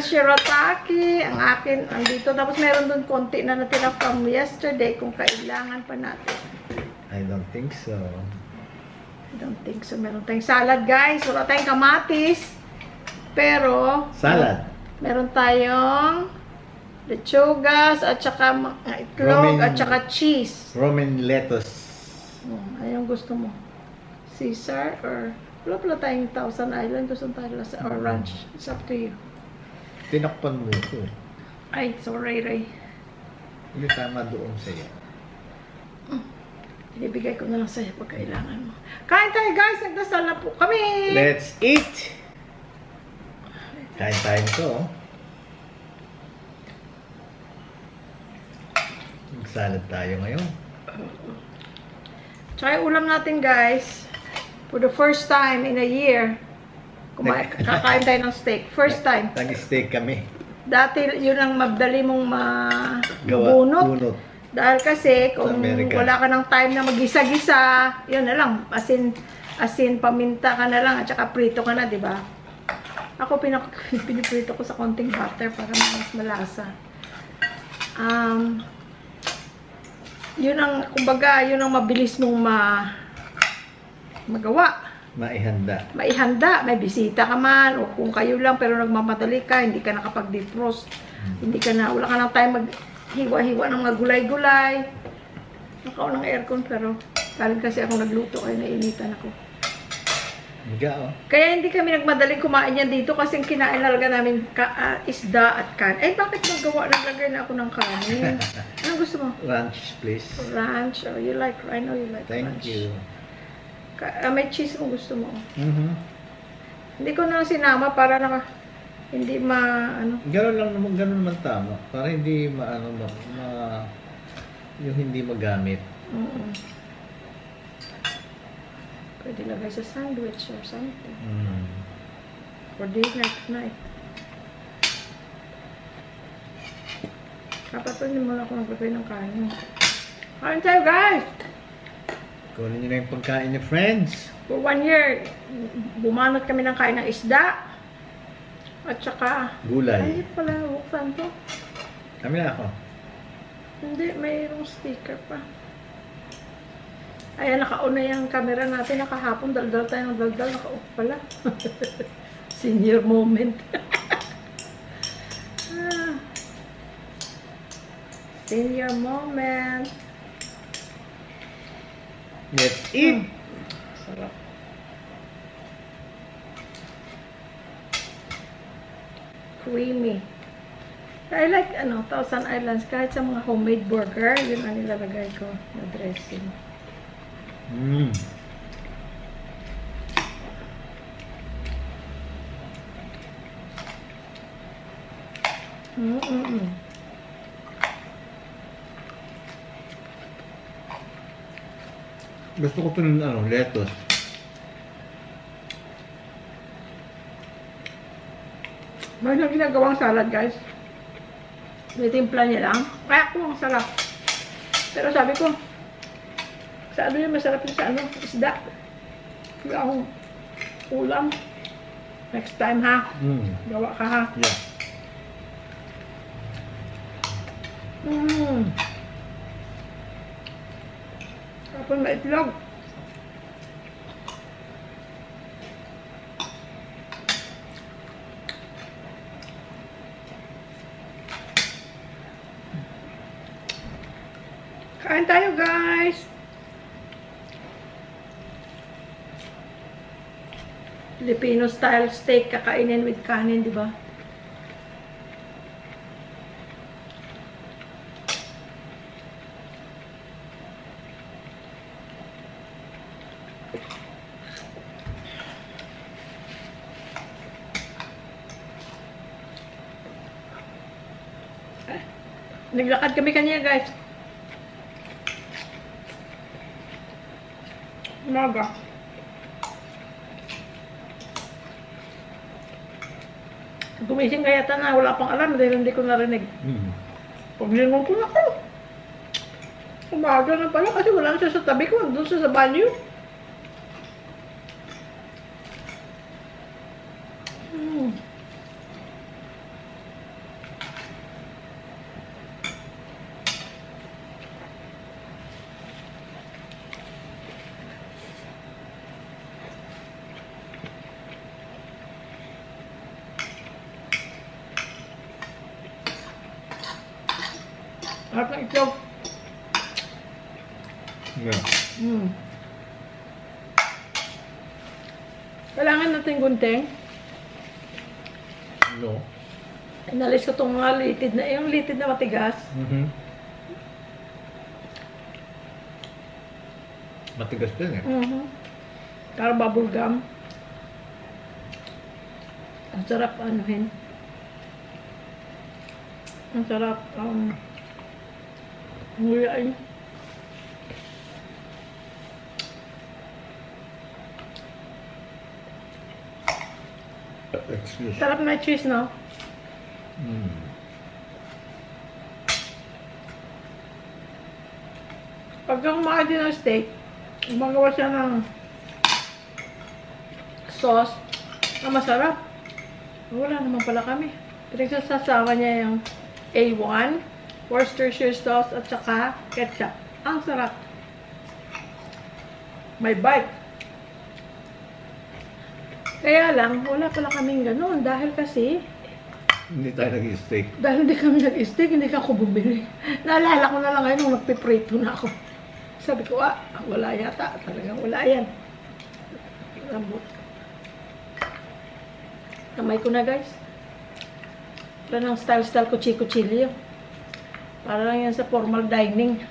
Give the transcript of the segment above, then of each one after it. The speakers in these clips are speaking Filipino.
shirataki. Ang akin, andito. Tapos meron dun konti na natira from yesterday kung kailangan pa natin. I don't think so. I don't think so. Meron tayong salad, guys. Wala tayong kamatis. Pero, Salad. meron tayong lechugas at saka itlog at saka cheese. Roman lettuce. Ayun gusto mo. Caesar or wala pala tayong Thousand Island. Gusto tayo or ranch. It's up to you. Tinakpan mo ito. Ay, sorry, Ray. Hindi tama doon sa'yo. Ibibigay ko na lang sa'yo pag kailangan mo. Kain tayo, guys. Nagdasal na po kami. Let's eat! Kain tayo ito. Magsalad tayo ngayon. Tsaka yung ulam natin, guys. For the first time in a year, kakain tayo ng steak. First time. Nag-steak kami. Dati, yun ang mabdali mong mabunot. Dahil kasi, kung wala ka ng time na mag-gisa-gisa, yun na lang. Asin, paminta ka na lang, at saka prito ka na, di ba? Ako, piniprito ko sa konting butter para mas malasa. Yun ang, kumbaga, yun ang mabilis mong magawa. Maihanda. May bisita ka man, o kung kayo lang, pero nagmamadali ka, hindi ka nakapag-defrost. Wala ka ng time maghiwa-hiwa ng mga gulay-gulay. Nakaon ng aircon, pero galing kasi ako nagluto, kaya nainitan ako. Kaya hindi kami nagmadaling kumain yan dito kasi kinain talaga namin isda at kan. Eh, bakit naglagay na ako ng kanin? Anong gusto mo? Ranch, please. Ranch. Oh, you like, I know you like ranch. Thank you. May cheese kung gusto mo. Hindi ko na sinama para hindi Ganun naman tama. Para hindi yung hindi magamit. Pwede lagay sa sandwich or something. For dinner tonight. Kapatunin mo lang ako naglagay ng kanin. Kain tayo, guys! Kunin nyo na yung pagkain niyo, friends. For 1 year, bumanot kami ng kain ng isda. At saka... Gulay. Ay, pala, buksan to. Kami na ako. Hindi, mayroong sticker pa. Ayan, naka-on na yung camera natin. Nakahapon, daldal tayo ng daldal. Naka-off pala. Senior moment. Senior moment. Let's eat! Sarap. Creamy. I like, Thousand Islands. Kahit sa mga homemade burger, yun ang nilalagay ko na dressing. Gusto ko ito ng lettuce. May nang ginagawang salad, guys. May timpla niya lang. Kaya ako, ang sarap. Pero sabi ko, yun, masarap yun sa isda. Wala akong ulam. Next time, ha? Gawa ka, ha? Yeah. Tapos may itlog. Kain tayo, guys. Filipino style steak kakainin with kanin, di ba? Naglakad kami kanina, guys. Umaga. Gumising kaya na wala pang alam dahil hindi ko narinig. Paglingon ko na ako. Umaga na pala kasi wala siya sa tabi ko. Doon siya sa banyo. Harap ng itlog. Yeah. Kailangan natin gunting. No. Inalis ko itong mga litid na, yung litid na matigas. Matigas din eh. Para bubble gum. Ang sarap anuhin. Ang sarap nguyain. Excuse. Sarap na cheese, no? Pagka kumakain din ng steak, gumagawa siya ng sauce na masarap. Wala naman pala kami. Pinagsasasawa niya yung A1, Worcestershire sauce, at saka ketchup. Ang sarap. May bite. Kaya lang, wala pala kaming ganun. Dahil kasi, Hindi tayo nag-steak. dahil hindi kami nag-steak, hindi ka ako bumili. Naalala ko na lang ngayon nung nagpiprito na ako. Sabi ko, wala yata. Talagang wala yan. Lambot. Kamay ko na, guys. Wala ng style-style kuchi-kuchilyo. Para lang yan sa formal dining.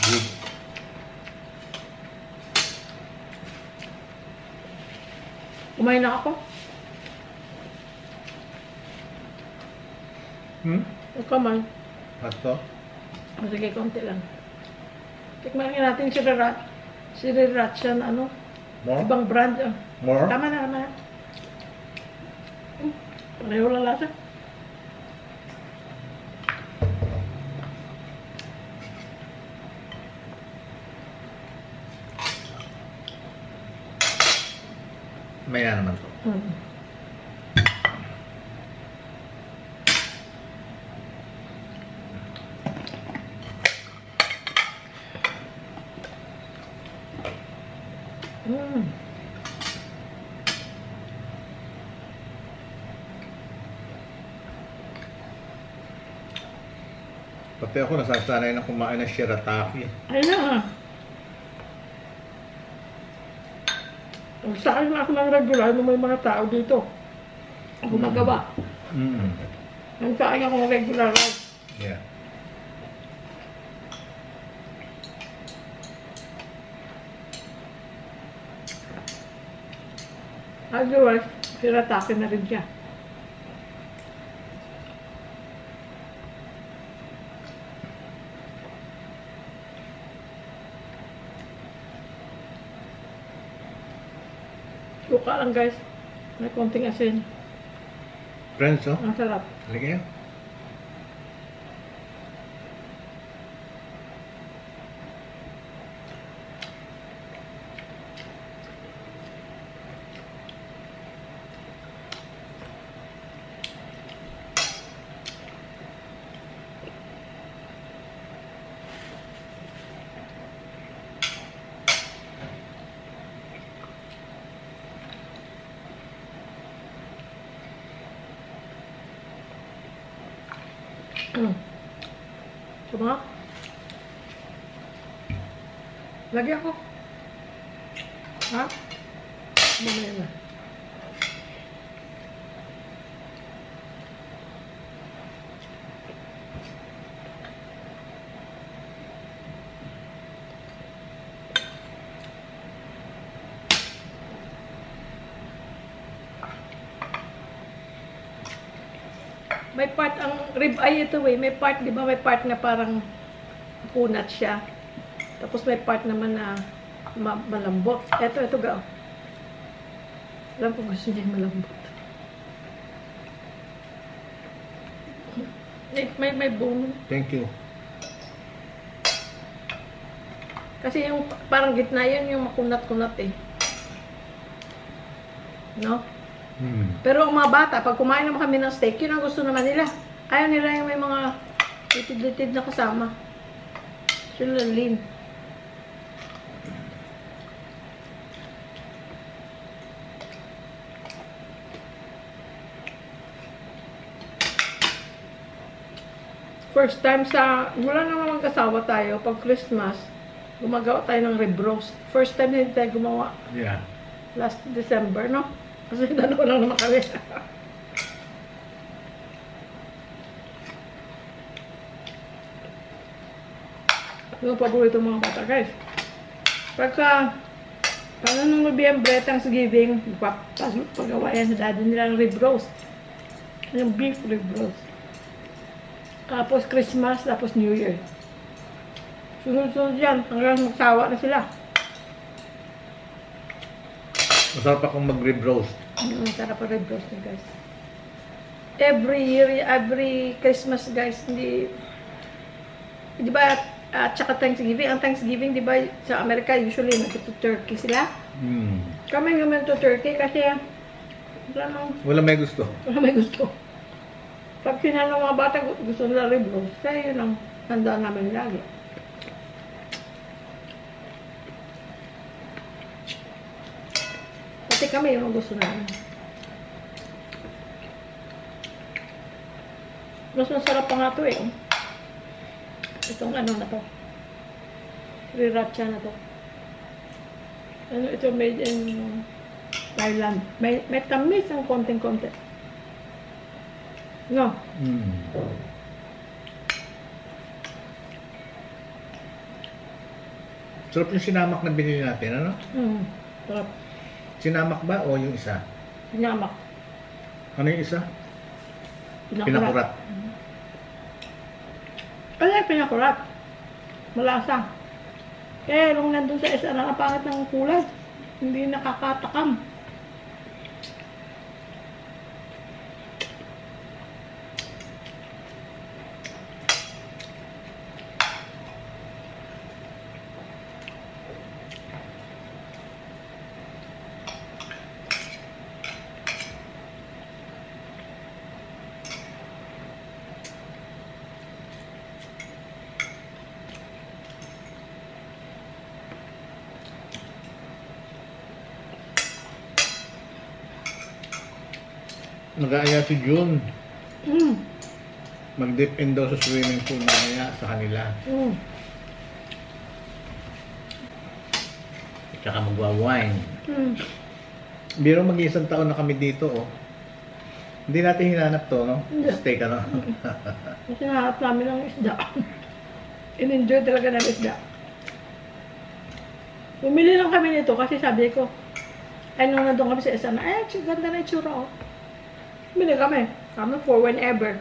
Good. Kumain na ako. Huwag ka man. Hato? Sige, konti lang. Tikman natin si Rirat. Si Rirat siya na ano. More? Ibang brand. More? Tama na, tama na. Pareho lang lasa. Maya naman to. Pati ako nasasanay na kumain ng shirataki. Ayun na. Sa akin na ako ng regular nung may mga tao dito. Gumagawa. Ang sa akin ako ng regular rice. Yeah. Otherwise, siratake na rin siya. Suka lang, guys. May konting asin. Friends, oh? Ang sarap. Halika yan. Sumak. Lagi ako. Ha? Mamaya na. May part, ang rib eye ito may part, di ba, may part na parang kunat siya. Tapos may part naman na malambot. Ito ga. Alam ko gusto niya malambot. May bone. Thank you. Kasi yung parang gitna yun, yung makunat-kunat eh. No? Pero ang mga bata, pag kumain naman kami ng steak, yun ang gusto naman nila. Ayaw nila yung may mga litid-litid na kasama. Sila lean. First time wala naman magkasawa tayo, pag Christmas, gumagawa tayo ng rib roast. First time din tayo gumawa. Yeah. Last December, no? Kasi dalawa lang naman kami. Yung paborito mga bata, guys. Pagka nung Nobyembre, Thanksgiving, pagawa yan sa daddy nila ng rib roast. Yung beef rib roast. Tapos Christmas, tapos New Year. Sunod-sunod yan, hanggang magsawa na sila. Masarap akong mag-rib roast. Masarap ang rib roast guys. Every year, every Christmas guys, di ba, at saka Thanksgiving. Ang Thanksgiving, di ba, sa Amerika, usually nag-turkey sila. Kami naman to turkey kasi wala may gusto. Wala may gusto. Pag sinanong ng mga bata, gusto nila rib roast. Kaya yun ang handa namin lagi. Pati kami yung gusto namin. Mas masarap pa nga ito eh. Itong ano na to. Sriracha na to. Ano ito, made in Thailand. May tamis ang konting-konti. No? Sarap yung sinamak na binili natin, ano? Sarap. Sinamak ba o yung isa? Sinamak. Ano yung isa? Pinakurat. Ay, pinakurat. Malasa. Eh, nung nandun sa isa, nakapangit ng kulay. Hindi nakakatakam. Nag-aaya si June. Mag-dip in daw sa swimming pool mamaya sa kanila. Tsaka magwa-wine. Biro mag-isang taon na kami dito, oh. Hindi natin hinanap to, no? Hindi. Steak, ano? Kasi nahanap namin ng isda. In-enjoy talaga ng isda. Bumili lang kami nito kasi sabi ko, ay nung nandun kami sa isa na, ganda na itsura, oh. Bili kami. Kami for whenever.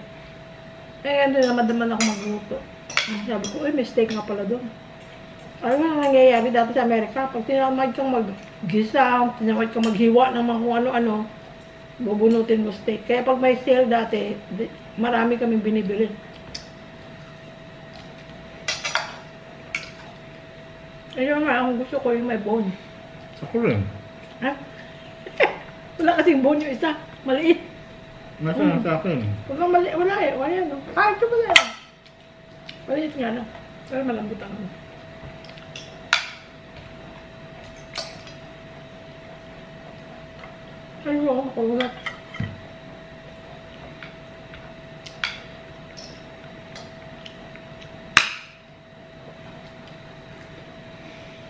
Eh, hindi naman ako magluto. Sabi ko, may steak nga pala doon. Ano nga nangyayari dati sa Amerika? Pag tinamad kang mag-gisa, tinamad kang maghiwa ng mga kung ano-ano, bubunutin mo steak. Kaya pag may sale dati, marami kaming binibili. Ayun nga, ang gusto ko yung may bone. Ako rin. Ha? Wala kasing bone yung isa. Maliit. Nasa sa akin. Huwag kang mali, wala eh, wala yan. Ito ba yan? Maliit nga na. Pero malambot ang ano. Ayun, kulat.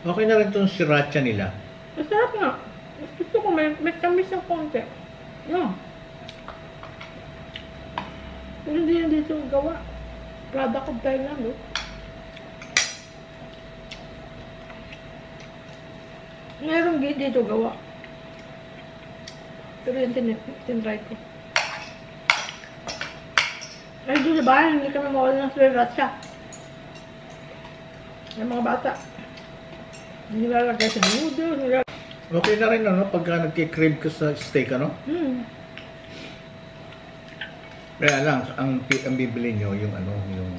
Okay na rin itong sriracha nila. Masarap nga. Gusto ko may tamis ng konti. No. Pero hindi yan dito gawa. Product of Thailand, no? Mayroong dito gawa. Pero yan tinry ko. Ay, doon sa bahay, hindi kami mawala ng sriracha. Yung mga bata. Hindi nilalagay sa noodles. Okay na rin, ano? Pagka nagkikrib ka sa steak, ano? Kaya lang, ang bibili nyo, yung ano, yung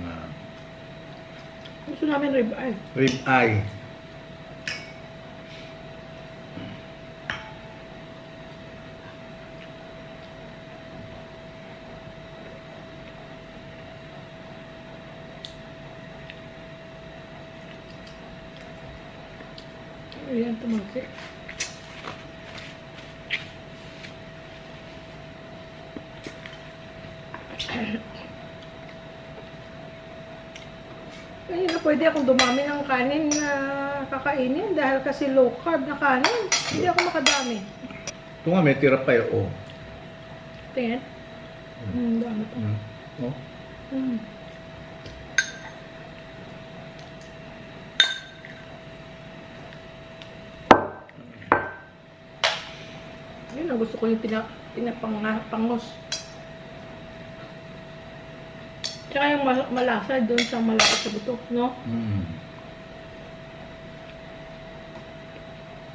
gusto namin rib eye. Rib eye. Yan, tumagsi. Kaya na pwede akong dumami ng kanin na kakainin dahil kasi low carb na kanin. Hindi ako makadami. Ito nga, may tira pa yun. Oh. Tingin. Dami pa. Oh. Yun ang gusto ko yung pinapangos. Tsaka yung malasa doon sa malaki sa buto, no?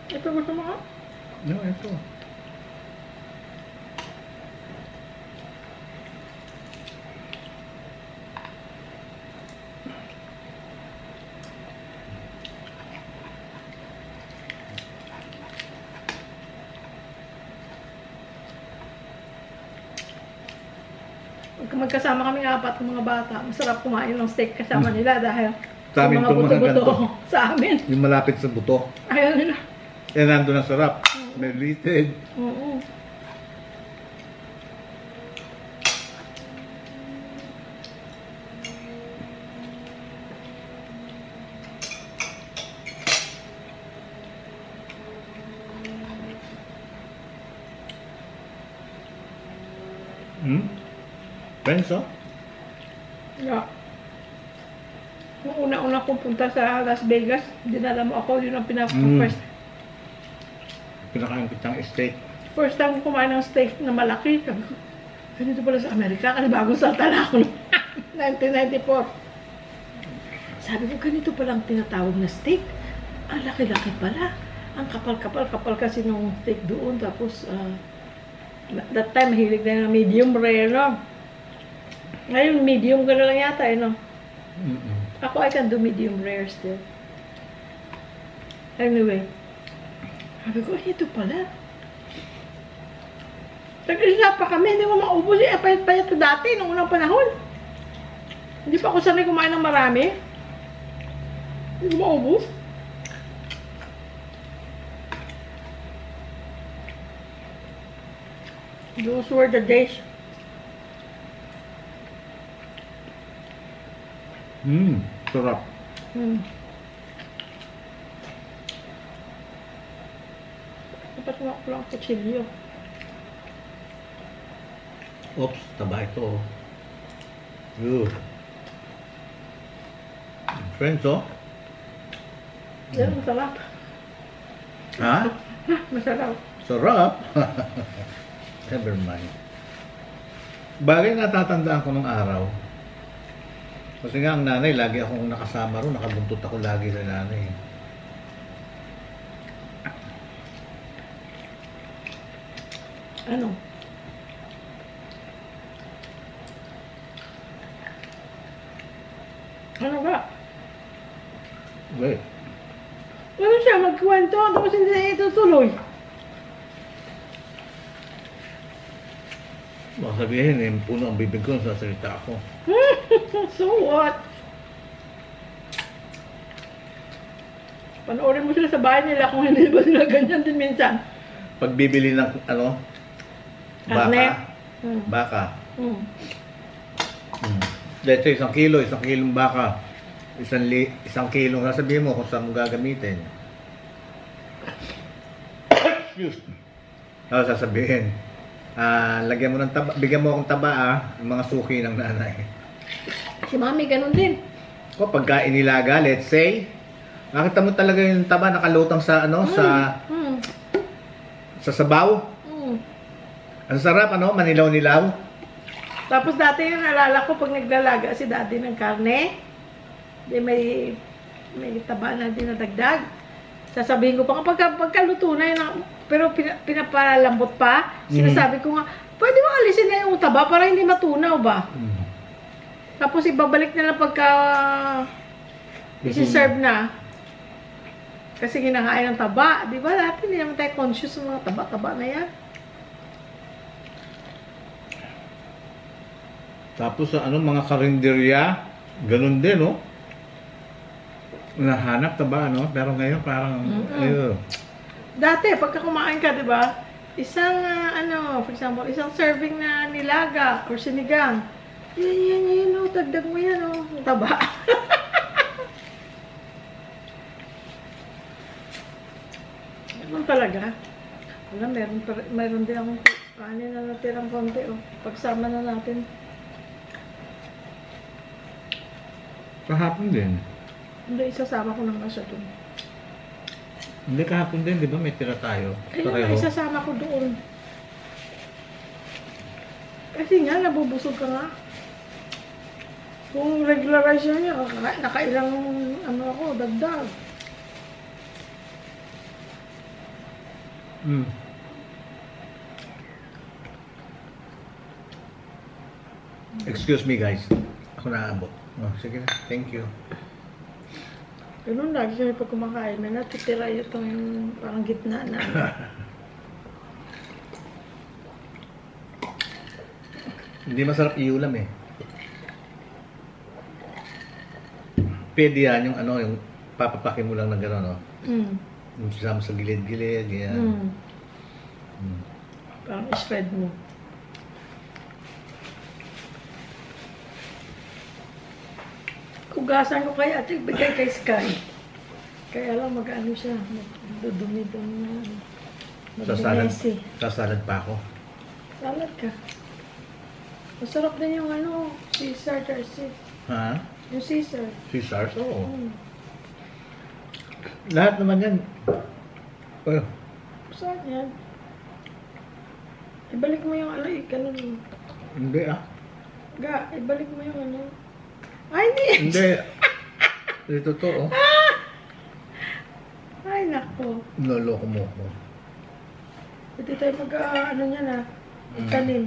Ito gusto mo ka? No, ito. Magkasama kami apat ng mga bata. Masarap kumain ng steak kasama nila dahil Sa amin yung mga itong mga buto-buto ganito. sa amin. Yung malapit sa buto. Ayaw nila. Yan nandun ang sarap. May litid. Oo. Friends, oh? Yeah. Nung una-una kong punta sa Las Vegas, dinala mo ako, yun ang pinaka-first. Pinakain kitang steak. First time ko kumain ng steak na malaki. Sabi ko, ganito pala sa Amerika, kasi bagong salta na ako noong 1994. Sabi ko, ganito palang tinatawag na steak. Ang laki-laki pala. Ang kapal kasi nung steak doon. Tapos, that time, mahilig na yung medium rare, no? Ngayon, medium gano'n lang yata, eh, no? Ako, I can do medium rare still. Anyway, sabi ko, ito pala. Tag-isa pa kami, hindi mo maubos. Payat-payat ito dati, nung unang panahon. Hindi pa ako sanay kumain ng marami. Hindi ko maubos. Those were the days. Sarap. Dapat mo ako lang kutsilyo. Oops, taba ito. Good. Friends, oh? Yan, masarap. Ha? Masarap. Sarap. Never mind. Bagay natatandaan ko nung araw. Kasi nga ang nanay, lagi akong nakasama ron. Nakabuntot ako lagi sa nanay. Ano? Ano ba? Wait. Ano siya, magkwento, tapos hindi na itutuloy. Baka sabihin, puno ang bibig ko, sasalita ako. So what? Panoorin mo sila sa bahay nila kung hindi ba sila ganyan din minsan. Pagbibili ng, Karne. Baka. Let's say, 1 kilo, 1 kilong baka. 1 kilong, sasabihin mo kung saan mo gagamitin. Excuse me. Sasabihin, lagyan mo ng taba, bigyan mo akong taba, yung mga suki ng nanay. Si mami, ganun din. O, pagka inilaga, let's say, nakita mo talaga yung taba nakalutang sa, sa sabaw. Ang sarap, manilaw-nilaw. Tapos dati yung nalala ko, pag naglalaga si daddy ng karne, di may taba na din na dagdag. Sasabihin ko pa, pagkaluto na yun, pero pinapalambot pa, sinasabi ko nga, pwede mo alisin na yung taba para hindi matunaw ba? Tapos ibabalik na lang pagka isi-serve na. Kasi kinakain ng taba, di ba? Dati hindi naman tayo conscious ng mga taba-taba na yan. Tapos sa mga karinderya, ganun din, Nahanap ka ba, ano? Pero ngayon parang, Mm-mm. Dati, pagka kumain ka, di ba? Isang, for example, isang serving na nilaga or sinigang. Yan, oh, dagdag mo yan, oh. Taba. Ganun talaga. Wala, meron din akong kanin na natirang konti, oh. Pagsama na natin. Kahapon din. Hindi, isasama ko naman siya dun. Hindi kahapon din, di ba? May tira tayo. Kaya nga, isasama ko doon. Kasi nga, nabubusog ka nga. Kung regularization niya, nakailang ako, dagdag. Excuse me guys. Ako naabot. Oh, sige na. Thank you. Ganun lagi kami pag kumakain, may natitira itong parang gitna na. Hindi masarap iulam eh. Pwede yan yung yung papapakin mo lang na gano'n, no? Yung sasama sa gilid-gilid, yan. Parang spread mo. Kugasan ko kaya at bigay kay Sky. Kaya lang mag-ano siya, magdudumi doon na. Sa salad pa ako. Salad ka. Masarap din yung Caesar Tarsi. Ha? Yung Caesar. Caesars? Oo. Lahat naman yan. Oh. Saan yan? Ibalik mo yung ganun. Hindi ah. Ibalik mo yung Ay, hindi. Hindi. Ito to, oh. Ay, nako. Noloko mo ko. Pwede tayo niya na. Tanim.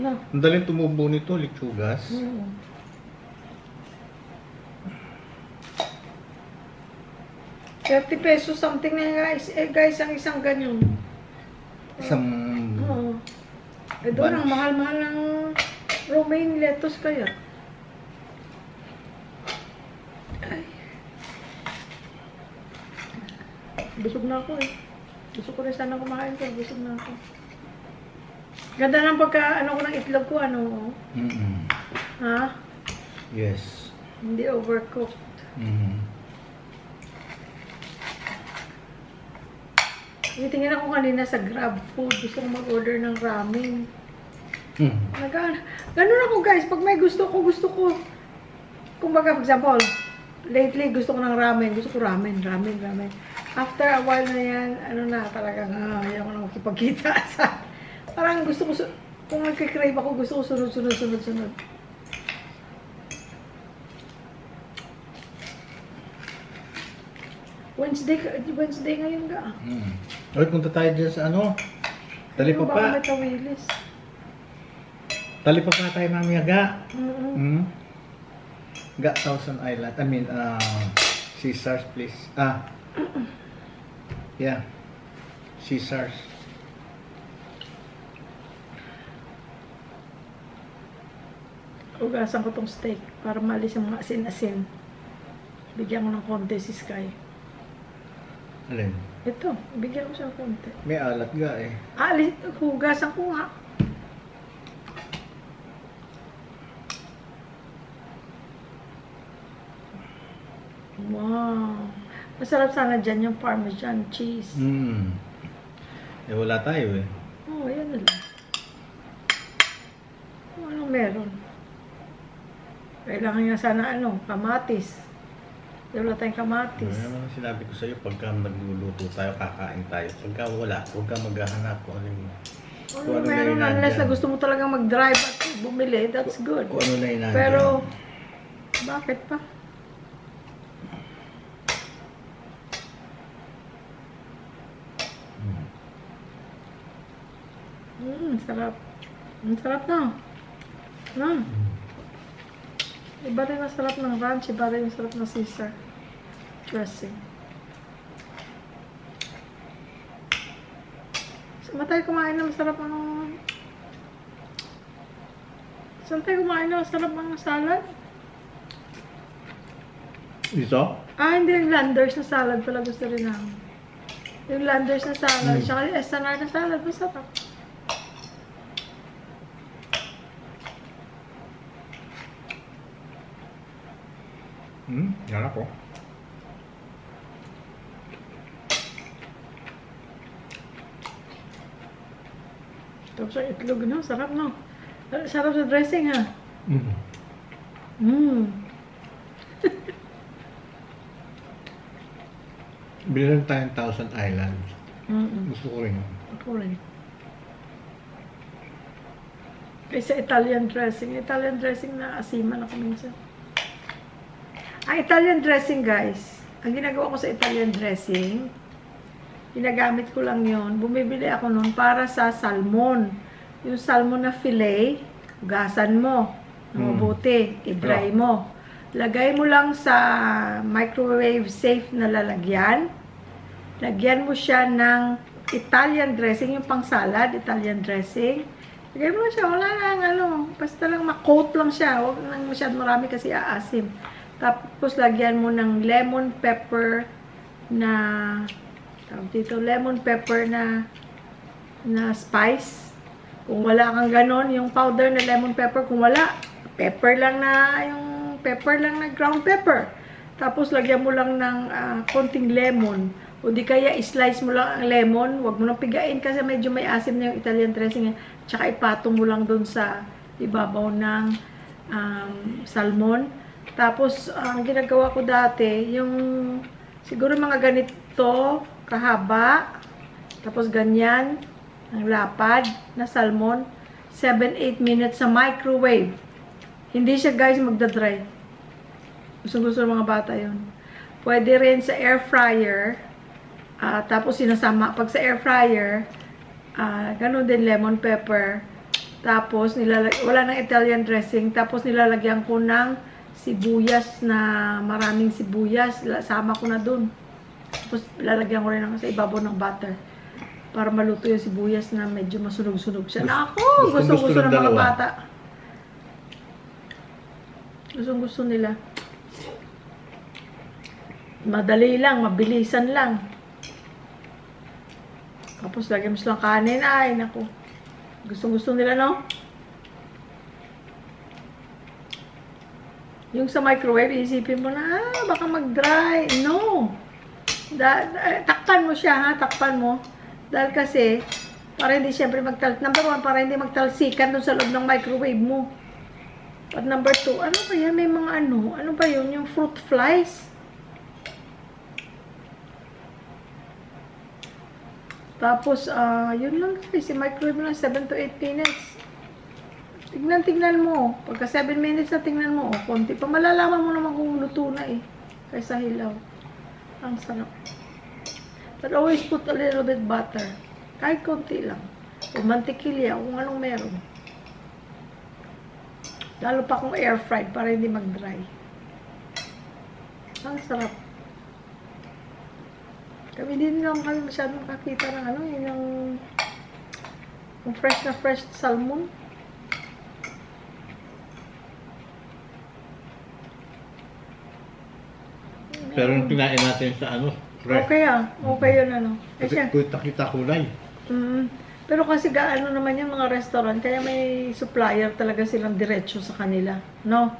No. Ang daling tumubo nito, litsugas. 30 pesos something na guys. Guys, ang isang ganyan. Isang... Oo. Doon ang mahal-mahal ng romaine lettuce kaya. Ay. Busog na ako eh. Gusto ko rin sana kumain pero busog na ako. Ganda ng pagka ko ng itlog ko, Ha? Yes. Hindi overcooked. Tingin ako kanina sa Grab Food. Gusto ko mag-order ng ramen. Ganun ako guys. Pag may gusto ko. Kumbaga, for example, lately gusto ko ng ramen. Gusto ko ramen. After a while na yan, talagang ayaw ko na makipagkita sa... Parang gusto ko, kung nagkikrave ako, gusto ko sunod. Wednesday ngayon ka. Oy, punta tayo dyan sa Talipapa. Baka may kawilis. Talipapa tayo mamaya, Ga. Ga, Thousand Island. I mean, Caesars, please. Yeah. Caesars. Ugasan ko tong steak para maalis yung mga asin-asin. Bigyan ko ng konti si Sky. Alin? Ito, bigyan ko siya ng konti. May alat ga eh. Hugasan ko nga. Wow. Masarap sana dyan yung Parmesan cheese. Eh wala tayo eh. Oh, yan na lang. Anong meron? Kailangan nga sana kamatis. Wala tayong kamatis. Ano naman sinabi ko sa'yo, pagka nagluluto tayo, kakain tayo. Pagka wala, huwag ka maghahanap kung ano yung... Ano meron, unless na gusto mo talagang mag-drive at bumili, that's good. Kung ano na inandyan. Pero, bakit pa? Sarap. Ang sarap na. Iba rin ang sarap ng ranch, iba rin ang sarap ng Caesar dressing. Saan tayo kumain ng masarap Saan tayo kumain ng masarap ng salad? Dito? Hindi yung Landers na salad pala gusto rin namin. Yung Landers na salad, tsaka yung SNR na salad, masarap. Yan ako. Tapos ang itlog, no? Sarap, no? Sarap sa dressing, ha? Mm. Mmm. Bilhin tayong Thousand Islands. Mm-mm. Gusto ko rin. Ako rin. Kaysa Italian dressing. Italian dressing na asiman ako minsan. Ang Italian dressing, guys, ang ginagawa ko sa Italian dressing, ginagamit ko lang yun. Bumibili ako nun para sa salmon. Yung salmon na fillet, hugasan mo. Mabuti. I-dry mo. Lagay mo lang sa microwave safe na lalagyan. Lagyan mo siya ng Italian dressing, yung pang salad, Italian dressing. Lagay mo lang siya, wala lang, basta lang ma-coat lang siya. Huwag nang masyad marami kasi aasim. Tapos lagyan mo ng lemon pepper na, lemon pepper na spice. Kung wala kang ganon, yung powder na lemon pepper, kung wala, pepper lang na ground pepper. Tapos lagyan mo lang ng konting lemon. O di kaya slice mo lang ang lemon, wag mo nang pigain kasi medyo may asim na yung Italian dressing. Tsaka ipatong mo lang dun sa ibabaw ng salmon. Tapos ang ginagawa ko dati, yung siguro mga ganito kahaba, tapos ganyan ang lapad na salmon, 7-8 minutes sa microwave. Hindi siya, guys, magdadry. Gusto ng mga bata yun. Pwede rin sa air fryer. Tapos sinasama, pag sa air fryer, ganun din lemon pepper. Tapos, wala ng Italian dressing. Tapos, nilalagyan ko ng sibuyas na maraming sibuyas. Sama ko na dun. Tapos, lalagyan ko rin sa ibabaw ng butter. Para maluto yung sibuyas na medyo masunog-sunog siya. Ako, gusto ng mga bata. Gusto nila. Madali lang, mabilisan lang. Tapos lagyan mo silang kanin. Ay, naku. Gusto nila, no? Yung sa microwave, isipin mo na, baka mag-dry. No. Takpan mo siya, ha? Takpan mo. Dahil kasi, para hindi siyempre number 1, para hindi magtalsikan dun sa loob ng microwave mo. At number 2, ano ba yan? May mga ano ba yun? Yung fruit flies. Tapos, yun lang guys, microwave lang 7 to 8 minutes. Tignan mo. Pagka 7 minutes na tingnan mo, konti pa. Malalaman mo naman kung luto na eh. Kaysa hilaw. Ang sarap. But always put a little bit butter. Kahit konti lang. O mantikilya, kung anong meron. Lalo pa kung air fried para hindi mag-dry. Ang sarap. Kami din lang kami masyadong makakita ng yung fresh na fresh salmon. Pero yung kinain natin sa fresh. Okay yun Kasi kita kulay. Pero kasi gaano naman yung mga restaurant, kaya may supplier talaga silang diretso sa kanila, no?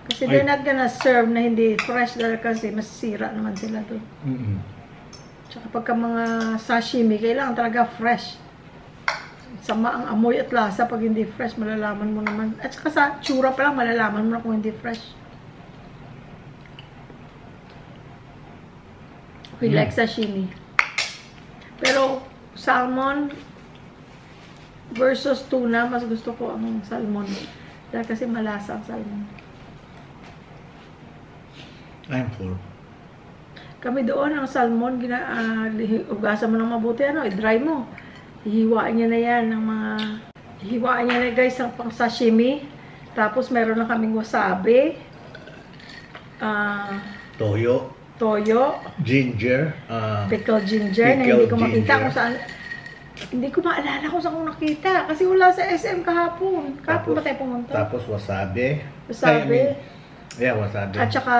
Kasi they're not gonna serve na hindi fresh dahil kasi masisira naman sila doon. Tsaka pagka mga sashimi, kailangan talaga fresh. Sama ang amoy at lasa pag hindi fresh, malalaman mo naman. At saka sa tsura pa lang, malalaman mo na kung hindi fresh. We like sashimi. Pero salmon versus tuna, mas gusto ko ang salmon. Dahil kasi malasa ang salmon. I'm full. Kami doon, ang salmon, ugasan mo ng mabuti, i-dry mo. Hihiwain niya na yan, hihiwain niya na guys, ang pang sashimi. Tapos meron na kaming wasabi. Toyo. Ginger. Pickled ginger, na hindi ko makita kung saan. Hindi ko maalala kung saan ko nakita. Kasi wala sa SM kahapon. Kahapon ba tayo pumunta? Tapos wasabi. Yeah, wasabi. At saka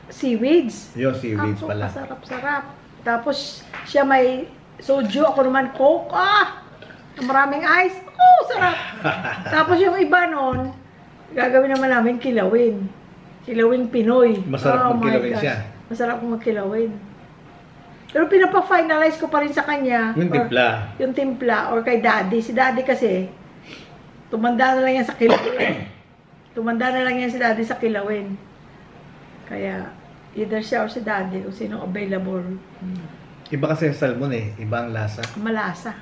seaweeds. Yung seaweeds Ako, pala. sarap-sarap. Tapos siya may soju, ako naman coke. Maraming ice. Sarap. Tapos yung iba nun, gagawin naman namin kilawin. Kilawin Pinoy. Masarap magkilawin my gosh. siya. Masarap kung magkilawin. Pero pinapa-finalize ko pa rin sa kanya. Yung timpla. Yung timpla or kay daddy. Si daddy kasi, tumanda na lang yan sa kilawin. Tumanda na lang yan si daddy sa kilawin. Kaya, either siya or si daddy kung sino available. Iba kasi yung salmon eh. Ibang lasa. Malasa.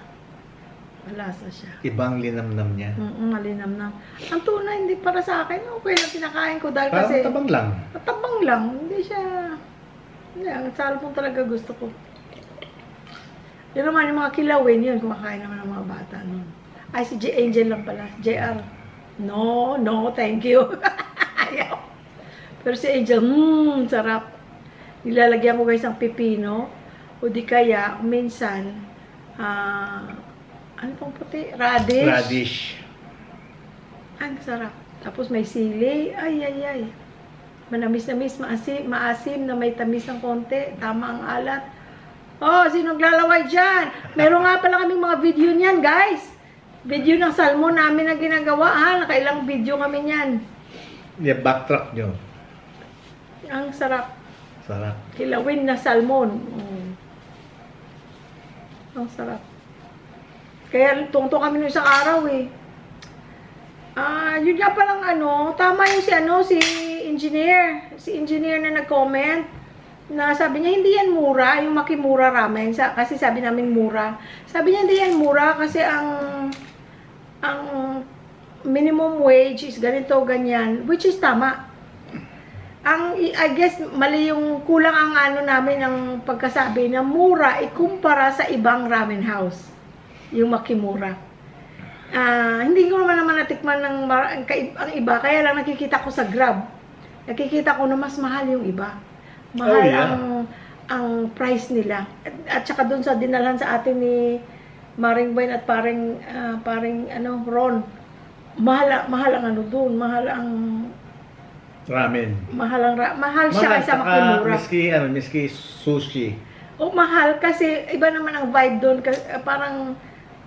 Malasa siya. Ibang linamnam niya. Malinam na. Ang tuna, hindi para sa akin. Okay lang pinakain ko dahil Parang kasi... tabang lang. Matabang lang. Hindi siya... Hindi, ang salmon talaga gusto ko. Yun naman, yung mga kilawin, yun, kumakain naman ng mga bata nun. Ay, si J. Angel lang pala. JR. No, thank you. Ayaw. Pero si Angel, sarap. Nilalagyan ko guys ang pipino. O di kaya, minsan, ano pang puti? Radish. Radish. Ang sarap. Tapos may sili. Ay. Manamis-namis, maasim na may tamis ng konti. Tama ang alat. Sino naglalaway dyan? Meron nga pala kaming mga video niyan, guys. Video ng salmon namin na ginagawa, Nakailang video kami niyan. Yeah, backtrack nyo. Ang sarap. Sarap. Kilawin na salmon. Ang sarap. Kaya tungto kami nung isang araw eh. Yun nga palang tama yung si engineer. Si engineer na nag-comment na sabi niya hindi yan mura, yung Makimura ramen. Kasi sabi namin mura. Sabi niya hindi yan mura kasi ang minimum wage is ganito, ganyan. Which is tama. I guess, mali yung kulang ang namin ng pagkasabi na mura ikumpara sa ibang ramen house. Yung Makimura. Hindi ko naman natikman ang iba, kaya lang nakikita ko sa Grab. Nakikita ko na mas mahal yung iba. Mahal ang price nila. At saka doon sa dinalhan sa atin ni Maring Boy at paring Ron. Mahal ang doon, mahal ang ramen. Mahal siya kaysa Makimura. Miski sushi. Mahal kasi iba naman ang vibe doon, parang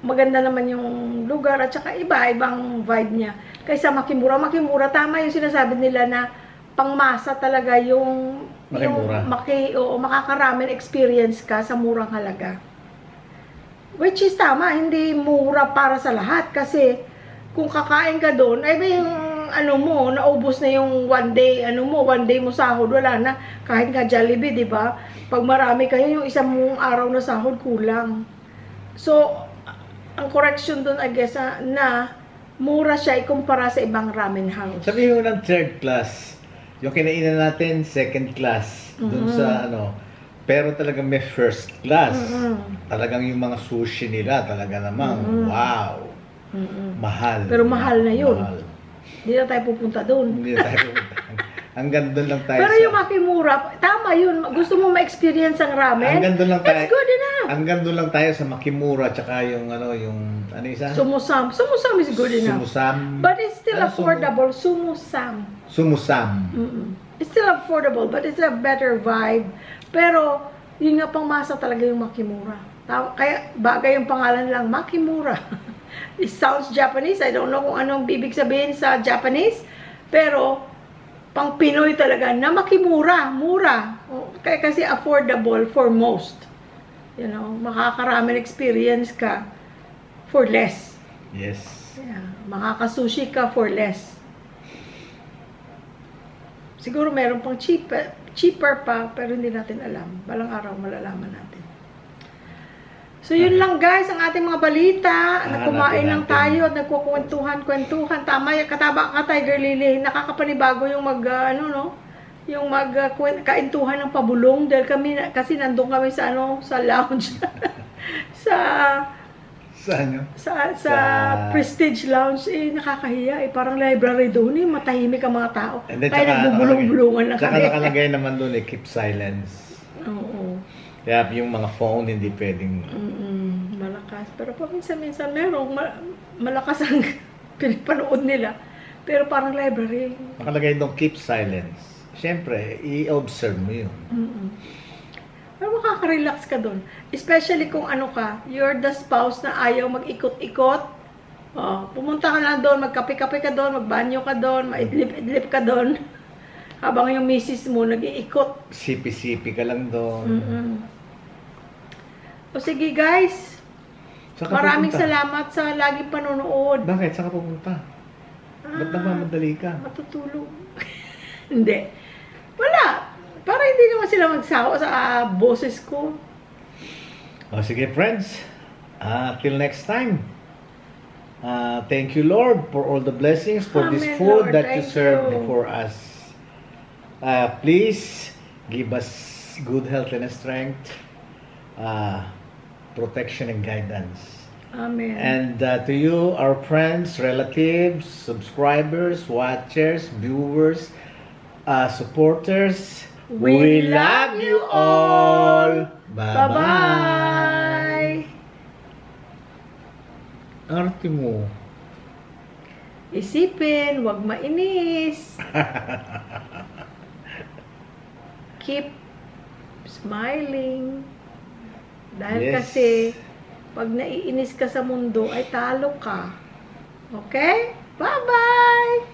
maganda naman yung lugar at saka ibang vibe niya. Kaysa Makimura, tama yung sinasabi nila na pangmasa talaga yung Makimura. Makakaramen experience ka sa murang halaga. Which is tama, hindi mura para sa lahat kasi kung kakain ka doon, ay ba yung naubos na yung one day mo sahod, wala na. Kahit nga Jollibee, di ba? Pag marami kayo, yung isang mong araw na sahod, kulang. So, ang correction doon, I guess, na mura siya ikumpara sa ibang ramen house. Sabihin mo ng third class. Yung kinainan natin, second class. Doon sa pero talagang may first class. Talagang yung mga sushi nila, talaga namang, wow. Mahal. Pero mahal na yun. Mahal. Hindi na tayo pupunta doon. Hindi na tayo pupunta. Hanggang doon lang tayo. Pero yung Makimura, tama yun. Gusto mo ma-experience ang ramen? Hanggang doon lang tayo. That's good enough. Hanggang doon lang tayo sa Makimura, tsaka yung isa? Sumusam. Sumusam is good enough. Sumusam. But it's still affordable. Sumusam. It's still affordable, but it's a better vibe. Pero, yun nga pang masa talaga yung Makimura. Kaya, bagay yung pangalan lang, Makimura. It sounds Japanese. I don't know kung anong bibig sabihin sa Japanese. Pero, pang Pinoy talaga na Makimura, mura. Kaya kasi affordable for most. Makakaramen experience ka for less. Yes. Yeah, makakasushi ka for less. Siguro meron pang cheaper pa, pero hindi natin alam. Balang araw malalaman natin. So, yun lang guys, ang ating mga balita. Kumain lang tayo at nagkukwentuhan. Tama, kataba ka, Tiger Lily. Nakakapanibago yung yung kaintuhan ng pabulong. Dahil kasi nandun kami sa lounge. sa Prestige Lounge. Nakakahiya. Parang library doon. Matahimik ang mga tao. Kaya nagbubulong-bulungan lang kami. Saka nakalagay naman doon keep silence. Oo. Kaya yung mga phone hindi pwedeng... Malakas. Pero paminsan-minsan merong malakas ang pinapanood nila. Pero parang library. Nakalagay doon, keep silence. Siyempre, i-observe mo yun. Pero makaka-relax ka doon. Especially kung ano ka, you're the spouse na ayaw mag-ikot-ikot. Oh, pumunta ka lang doon, magkape-kape ka doon, magbanyo ka doon, maidlip-idlip ka doon. Habang yung misis mo nag-iikot. Sipi-sipi ka lang doon. O sige guys, Saan ka maraming pupunta? salamat sa laging panonood. Bakit? Saan ka pupunta? Ba't nagmamadali ka? Matutulog. Hindi. Wala. Para hindi naman sila magsawa sa boses ko. O sige friends, till next time. Thank you Lord for all the blessings, for this Amen, food Lord. that you Thank served you. before us. Please give us good health and strength, protection and guidance. Amen. And to you, our friends, relatives, subscribers, watchers, viewers, supporters, we love you all. Bye-bye. Bye-bye. Arte mo. Isipin, wag mainis. Keep smiling. Dahil Yes. kasi, pag naiinis ka sa mundo, ay talo ka. Okay? Bye-bye!